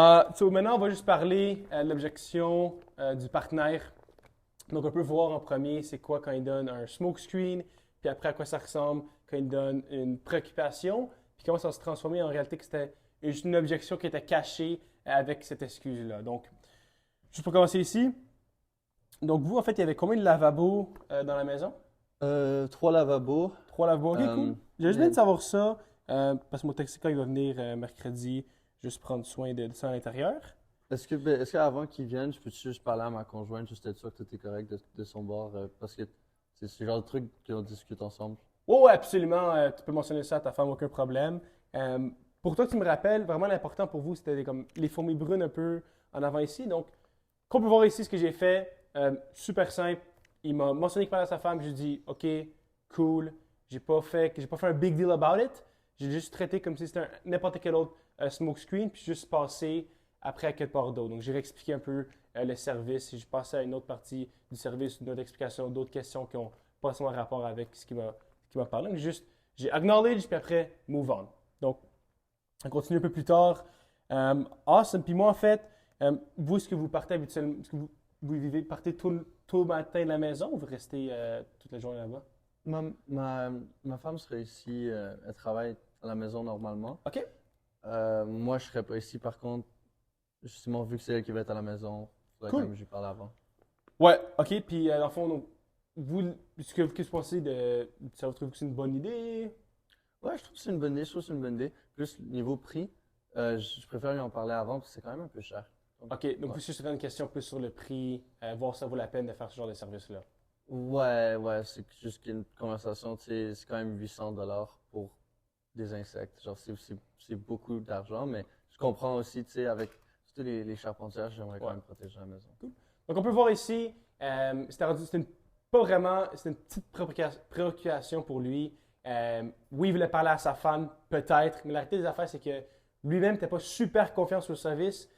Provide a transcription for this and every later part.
Maintenant, on va juste parler de l'objection du partenaire. Donc, on peut voir en premier c'est quoi quand il donne un smoke screen, puis après à quoi ça ressemble quand il donne une préoccupation, puis comment ça va se transformer en réalité que c'était juste une objection qui était cachée avec cette excuse-là. Donc, juste pour commencer ici, donc vous, en fait, il y avait combien de lavabos dans la maison? Trois lavabos. Trois lavabos, ok, Euh, cool. J'ai juste besoin mais de savoir ça, parce que mon taxi, quand il va venir mercredi, juste prendre soin de ça à l'intérieur. est-ce qu'avant qu'ils viennent, je peux juste parler à ma conjointe, juste être sûr que tout est correct de son bord, parce que c'est le genre de truc qu'on discute ensemble. Oh, ouais, absolument. Tu peux mentionner ça à ta femme, aucun problème. Euh, pour toi, tu me rappelles, vraiment l'important pour vous, c'était comme les fourmis brunes un peu en avant ici. Donc, qu'on peut voir ici ce que j'ai fait, super simple. Il m'a mentionné qu'il parlait à sa femme, je lui ai dit, OK, cool. J'ai pas fait un big deal about it. J'ai juste traité comme si c'était n'importe quel autre smoke screen, puis juste passé après à quelque part d'autre. Donc, j'ai réexpliqué un peu le service. J'ai passé à une autre partie du service, une autre explication, d'autres questions qui ont pas forcément rapport avec ce qui m'a parlé. Donc, juste, j'ai acknowledge, puis après, move on. Donc, on continue un peu plus tard. Awesome. Puis moi, en fait, vous, est-ce que vous partez habituellement, est-ce que partez tout le matin de la maison ou vous restez toute la journée là-bas? Ma, ma, ma femme serait ici, elle travaille à la maison normalement. OK. Moi, je serais pas ici, par contre, justement, vu que c'est elle qui va être à la maison, faudrait quand Cool. même que j'y parle avant. Ouais, OK. Puis, dans le fond, donc, vous, qu'est-ce que vous pensez ça vous trouve que c'est une bonne idée? Ouais, je trouve que c'est une bonne idée, je trouve que c'est une bonne idée. Plus, niveau prix, je préfère lui en parler avant, parce que c'est quand même un peu cher. Donc, OK. Donc, ouais. vous, c'est une question plus sur le prix, voir si ça vaut la peine de faire ce genre de service-là. Ouais, c'est juste qu'une conversation, tu sais, c'est quand même 800 $ pour des insectes. Genre, c'est beaucoup d'argent, mais je comprends aussi, tu sais, avec surtout les charpentières, j'aimerais quand Ouais. même protéger la maison. Cool. Donc, on peut voir ici, pas vraiment, c'était une petite préoccupation pour lui. Oui, il voulait parler à sa femme, peut-être, mais la réalité des affaires, c'est que lui-même n'était pas super confiant sur le service.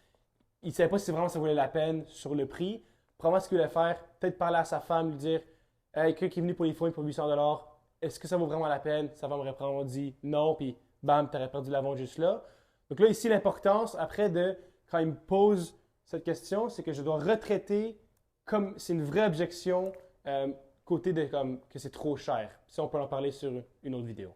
Il ne savait pas si vraiment ça valait la peine sur le prix. Probablement, ce qu'il voulait faire, peut-être parler à sa femme, lui dire hey, quelqu'un qui est venu pour les fournis pour 800 $, est-ce que ça vaut vraiment la peine? Sa femme aurait probablement dit non, puis bam, tu aurais perdu la vente juste là. Donc là, ici, l'importance, après, quand il me pose cette question, c'est que je dois retraiter comme c'est une vraie objection côté de comme que c'est trop cher. Si on peut en parler sur une autre vidéo.